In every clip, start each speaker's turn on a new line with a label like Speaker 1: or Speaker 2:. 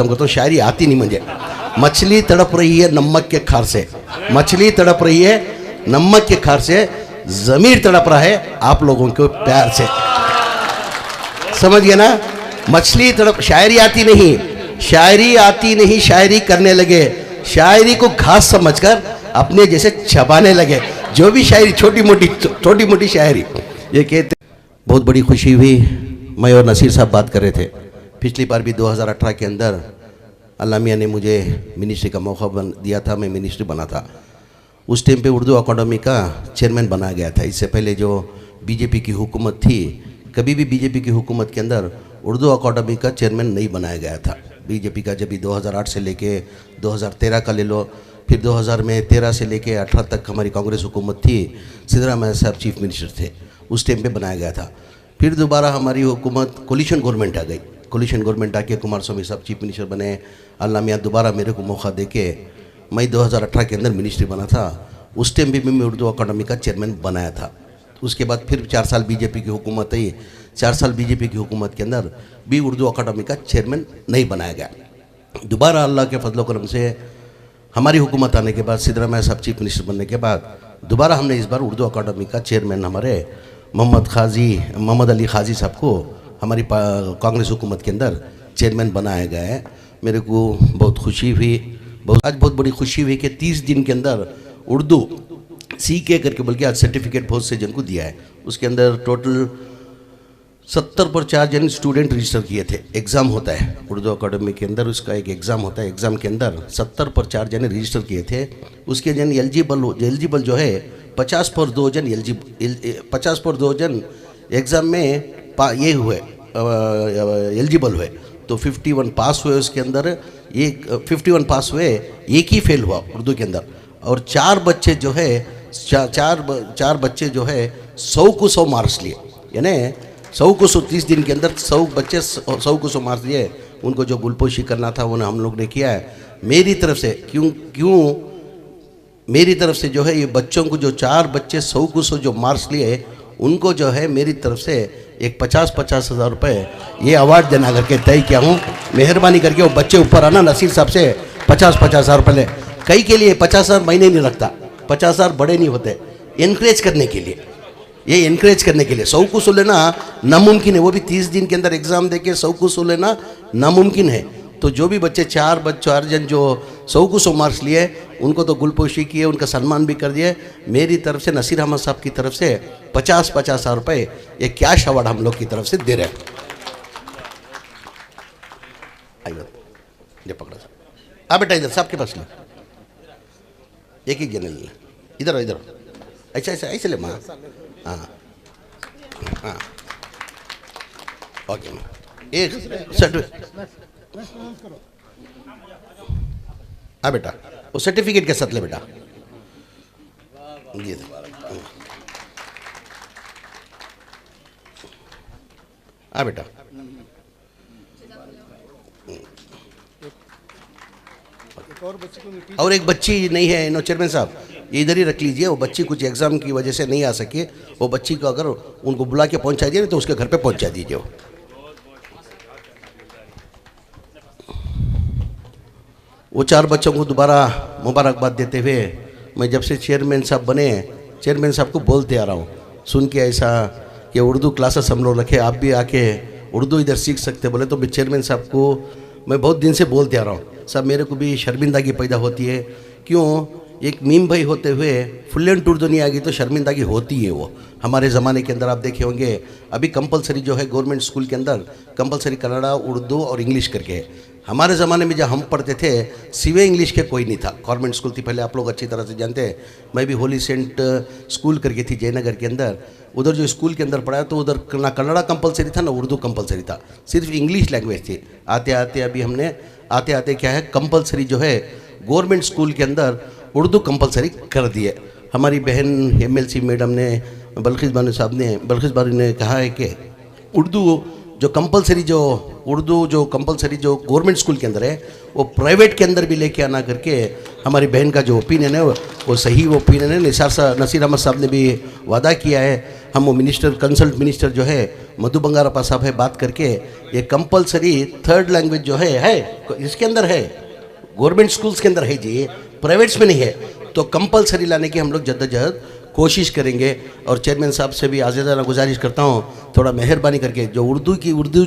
Speaker 1: खत्म करता हूँ, शायरी आती नहीं मुझे। मछली तड़प रही है नमक के खार से, मछली तड़प रही है नमक के खार से, ज़मीर तड़प रहा है आप लोगों के प्यार से। समझ गए ना? मछली तड़प, शायरी आती नहीं, शायरी आती नहीं, शायरी करने लगे, शायरी को घास समझकर अपने जैसे चबाने लगे। जो भी शायरी छोटी मोटी शायरी ये कहते। बहुत बड़ी खुशी हुई, मैं और नसीर साहब बात कर रहे थे। पिछली बार भी 2018 के अंदर अल्लाह मियां ने मुझे मिनिस्ट्री का मौका दिया था, मैं मिनिस्ट्री बना था। उस टाइम पे उर्दू अकादमी का चेयरमैन बनाया गया था। इससे पहले जो बीजेपी की हुकूमत थी, कभी भी बीजेपी की हुकूमत के अंदर उर्दू अकादमी का चेयरमैन नहीं बनाया गया था। बीजेपी का जब भी 2008 से लेके 2013 का ले लो, फिर 2013 से लेके 18 तक हमारी कांग्रेस हुकूमत थी, सिद्धरामैया साहब चीफ मिनिस्टर थे, उस टाइम पे बनाया गया था। फिर दोबारा हमारी हुकूमत कोलिशन गवर्नमेंट आ गई, कोलिशन गवर्नमेंट आके कुमार स्वामी साहब चीफ मिनिस्टर बने। अल्लाह मियां दोबारा मेरे को मौका दे के मैं 2018 के अंदर मिनिस्ट्री बना था। उस टाइम भी मैं उर्दू अकादमी का चेयरमैन बनाया था। उसके बाद फिर 4 साल बीजेपी की हुकूमत आई, 4 साल बीजेपी की हुकूमत के अंदर भी उर्दू अकादमी का चेयरमैन नहीं बनाया गया। दोबारा अल्लाह के फजल करम से हमारी हुकूमत आने के बाद, सिद्धरामैया साहब चीफ मिनिस्टर बनने के बाद दोबारा हमने इस बार उर्दू अकादमी का चेयरमैन हमारे मोहम्मद अली खाजी साहब को हमारी कांग्रेस हुकूमत के अंदर चेयरमैन बनाया गया है। मेरे को बहुत खुशी हुई, आज बहुत बड़ी खुशी हुई कि 30 दिन के अंदर उर्दू सीके करके, बल्कि आज सर्टिफिकेट बहुत से जन को दिया है। उसके अंदर टोटल 70 पर 4 जन स्टूडेंट रजिस्टर किए थे। एग्ज़ाम होता है उर्दू अकादमी के अंदर, उसका एक एग्ज़ाम होता है। एग्ज़ाम के अंदर 70 पर 4 जन रजिस्टर किए थे। उसके जन एलिजिबल जो है 50 पर 2 जन एग्ज़ाम में ये हुए एलिजिबल हुए, तो 51 पास हुए। उसके अंदर एक 51 पास हुए, एक ही फेल हुआ उर्दू के अंदर। और 4 बच्चे जो है 4 बच्चे जो है 100 को 100 मार्क्स लिए, यानी 100 को 100 30 दिन के अंदर 100 बच्चे 100 को 100 मार्क्स लिए। उनको जो गुलपोशी करना था वो हम लोग ने किया है मेरी तरफ से। क्यों मेरी तरफ से जो है ये बच्चों को, जो 4 बच्चे 100 को 100 जो मार्क्स लिए, उनको जो है मेरी तरफ से एक 50 हज़ार रुपये ये अवार्ड देना करके तय किया हूँ। मेहरबानी करके वो बच्चे ऊपर आना, नसीर साहब से 50 हज़ार रुपये ले। कई के लिए 50 हज़ार महीने नहीं रखता, 50 हज़ार बड़े नहीं होते। इनक्रेज करने के लिए, ये इनक्रेज करने के लिए 100 को 100 लेना नामुमकिन है। वो भी 30 दिन के अंदर एग्ज़ाम दे के 100 को 100 लेना नामुमकिन है। तो जो भी बच्चे 4 जन जो 100 को 100 मार्क्स लिए, उनको तो गुलपोशी किए, उनका सम्मान भी कर दिए। मेरी तरफ से, नसीर अहमद साहब की तरफ से 50 हज़ार रुपये ये कैश अवार्ड हम लोग की तरफ से दे रहे हैं। ये पकड़ा साहब, बेटा इधर साहब के पास ले, एक जन ले, इधर ऐसे ले माँ। हाँ हाँ ओके माँ, एक सर्टिफिकेट। हाँ बेटा, वो सर्टिफिकेट के साथ ले बेटा, ये हाँ बेटा। और एक बच्ची नहीं है नो चेयरमैन साहब, ये इधर ही रख लीजिए। वो बच्ची कुछ एग्जाम की वजह से नहीं आ सके, वो बच्ची को अगर उनको बुला के पहुंचा दिए तो उसके घर पे पहुंचा दीजिए। वो 4 बच्चों को दोबारा मुबारकबाद देते हुए, मैं जब से चेयरमैन साहब बने, चेयरमैन साहब को बोलते आ रहा हूँ, सुन के ऐसा कि उर्दू क्लासेस हम लोग रखे, आप भी आके उर्दू इधर सीख सकते बोले। तो मैं चेयरमैन साहब को मैं बहुत दिन से बोलते आ रहा हूँ, साहब मेरे को भी शर्मिंदगी पैदा होती है। क्यों? एक मीम भाई होते हुए फ्लुएंट उर्दू नहीं आ गई तो शर्मिंदगी होती है। वो हमारे ज़माने के अंदर आप देखे होंगे, अभी कंपलसरी जो है गवर्नमेंट स्कूल के अंदर कंपलसरी कन्नड़ा, उर्दू और इंग्लिश करके है। हमारे ज़माने में जब हम पढ़ते थे सिवे इंग्लिश के कोई नहीं था। गवर्नमेंट स्कूल थी पहले, आप लोग अच्छी तरह से जानते हैं। मैं भी होली सेंट स्कूल करके थी जयनगर के अंदर, उधर जो स्कूल के अंदर पढ़ाया तो उधर ना कन्नड़ा कंपलसरी था ना उर्दू कंपलसरी था, सिर्फ इंग्लिश लैंग्वेज थी। आते आते अभी हमने आते क्या है, कंपलसरी जो है गवर्नमेंट स्कूल के अंदर उर्दू कंपलसरी कर दिए। हमारी बहन MLC मैडम ने, बल्किस बानू ने कहा है कि उर्दू जो कंपलसरी जो गवर्नमेंट स्कूल के अंदर है वो प्राइवेट के अंदर भी लेके आना करके हमारी बहन का जो ओपिनियन है वो सही ओपिनियन है। नसीर अहमद साहब ने भी वादा किया है। हम वो मिनिस्टर कंसल्ट मिनिस्टर जो है मधु बंगारप्पा साहब है बात करके ये कंपलसरी थर्ड लैंग्वेज जो है इसके अंदर है, गवर्नमेंट स्कूल्स के अंदर है जी, प्राइवेट्स में नहीं है, तो कंपलसरी लाने की हम लोग जद्दोजहद कोशिश करेंगे। और चेयरमैन साहब से भी आज़ादाना गुजारिश करता हूँ थोड़ा मेहरबानी करके जो उर्दू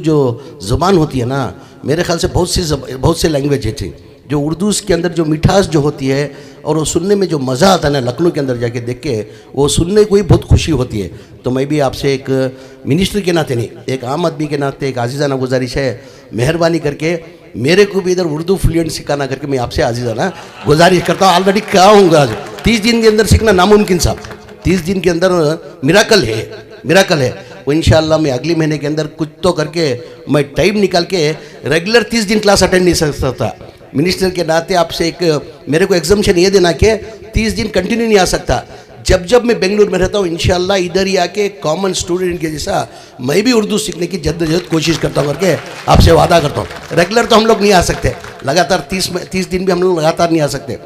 Speaker 1: जो ज़ुबान होती है ना, मेरे ख्याल से बहुत से लैंग्वेज है जो उर्दू के अंदर जो मिठास जो होती है और वो सुनने में जो मज़ा आता है ना, लखनऊ के अंदर जाके देख के वो सुनने को ही बहुत खुशी होती है। तो मैं भी आपसे एक मिनिस्टर के नाते नहीं, एक आम आदमी के नाते एक आज़ीज़ाना गुजारिश है, मेहरबानी करके मेरे को भी इधर उर्दू फ्लुएंट सिखाना करके मैं आपसे आज़ीज़ाना गुजारिश करता हूँ। ऑलरेडी क्या होऊंगा 30 दिन के अंदर सीखना नामुमकिन साहब, 30 दिन के अंदर मिराकल है वो इंशाल्लाह मैं अगले महीने के अंदर कुछ तो करके मैं टाइम निकाल के रेगुलर 30 दिन क्लास अटेंड नहीं कर सकता। मिनिस्टर के नाते आपसे एक मेरे को एग्जाम्शन ये देना कि 30 दिन कंटिन्यू नहीं आ सकता। जब मैं बेंगलुरु में रहता हूँ इंशाल्लाह इधर ही आके कॉमन स्टूडेंट के जैसा मैं भी उर्दू सीखने की जद्दोजहद कोशिश करता हूँ करके आपसे वादा करता हूँ। रेगुलर तो हम लोग नहीं आ सकते, लगातार 30 दिन भी हम लोग लगातार नहीं आ सकते।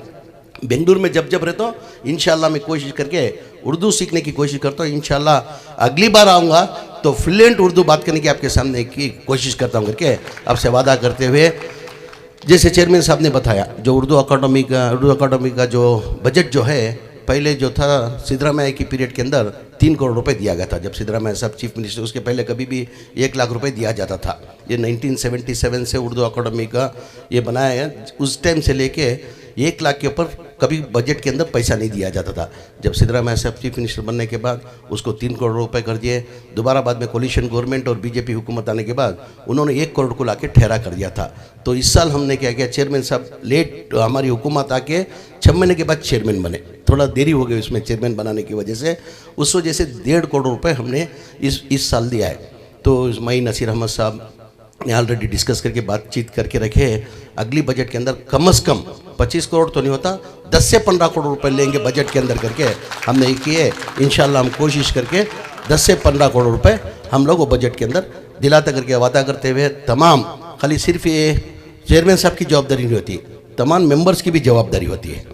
Speaker 1: बेंगलुरु में जब रहता हूँ इंशाल्लाह मैं कोशिश करके उर्दू सीखने की कोशिश करता हूँ। इंशाल्लाह अगली बार आऊँगा तो फ्लुएंट उर्दू बात करने की आपके सामने की कोशिश करता हूँ करके आपसे वादा करते हुए, जैसे चेयरमैन साहब ने बताया जो उर्दू अकादमी का जो बजट जो है पहले जो था सिद्धरामैया की पीरियड के अंदर 3 करोड़ रुपए दिया गया था। जब सिद्धरामैया साहब चीफ मिनिस्टर, उसके पहले कभी भी 1 लाख रुपए दिया जाता था। ये 1977 से उर्दू अकादमी का ये बनाया है, उस टाइम से लेके 1 लाख के ऊपर कभी बजट के अंदर पैसा नहीं दिया जाता था। जब सिद्धरामैया साहब चीफ मिनिस्टर बनने के बाद उसको 3 करोड़ रुपए कर दिए। दोबारा बाद में कोलिशन गवर्नमेंट और बीजेपी हुकूमत आने के बाद उन्होंने 1 करोड़ को लाके ठहरा कर दिया था। तो इस साल हमने क्या किया, चेयरमैन साहब लेट हमारी हुकूमत आके 6 महीने के बाद चेयरमैन बने, थोड़ा देरी हो गई उसमें चेयरमैन बनाने की वजह से। उस वजह से 1.5 करोड़ रुपये हमने इस साल दिया है। तो मई नसीर अहमद साहब ने ऑलरेडी डिस्कस करके बातचीत करके रखे, अगली बजट के अंदर कम से कम 25 करोड़ तो नहीं होता 10 से 15 करोड़ रुपए लेंगे बजट के अंदर करके हमने ये किए। इंशाल्लाह हम कोशिश करके 10 से 15 करोड़ रुपए हम लोग वो बजट के अंदर दिलाता करके वादा करते हुए, तमाम खाली सिर्फ ये चेयरमैन साहब की जवाबदारी नहीं होती, तमाम मेंबर्स की भी जवाबदारी होती है।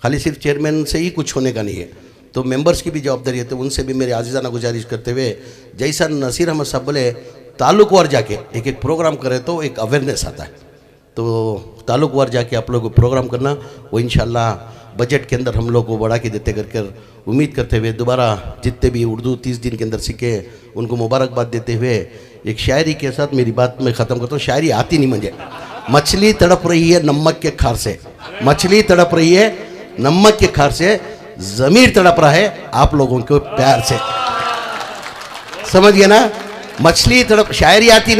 Speaker 1: खाली सिर्फ चेयरमैन से ही कुछ होने का नहीं है, तो मेंबर्स की भी जवाबदारी है। तो उनसे भी मेरे आज़ीज़ाना गुजारिश करते हुए, जैसा नसीर अहमद साहब बोले ताल्लुकवार जाके एक प्रोग्राम करें तो एक अवेयरनेस आता है, तो ताल्लुकवार जाके आप लोग को प्रोग्राम करना, वो इंशाल्लाह बजट के अंदर हम लोग को बढ़ा के देते कर उम्मीद करते हुए, दोबारा जितने भी उर्दू 30 दिन के अंदर सीखे उनको मुबारकबाद देते हुए एक शायरी के साथ मेरी बात मैं ख़त्म करता हूँ। शायरी आती नहीं मुझे। मछली तड़प रही है नमक के खार से, मछली तड़प रही है नमक के खार से, ज़मीर तड़प रहा है आप लोगों के प्यार से। समझ गए ना? मछली तड़प, शायरी आती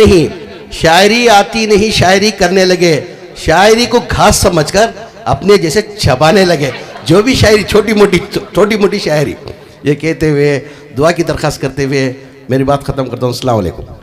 Speaker 1: नहीं, शायरी करने लगे, शायरी को घास समझकर अपने जैसे चबाने लगे। जो भी शायरी छोटी मोटी शायरी, ये कहते हुए दुआ की दरख्वास्त करते हुए मेरी बात ख़त्म करता हूँ। अस्सलाम वालेकुम।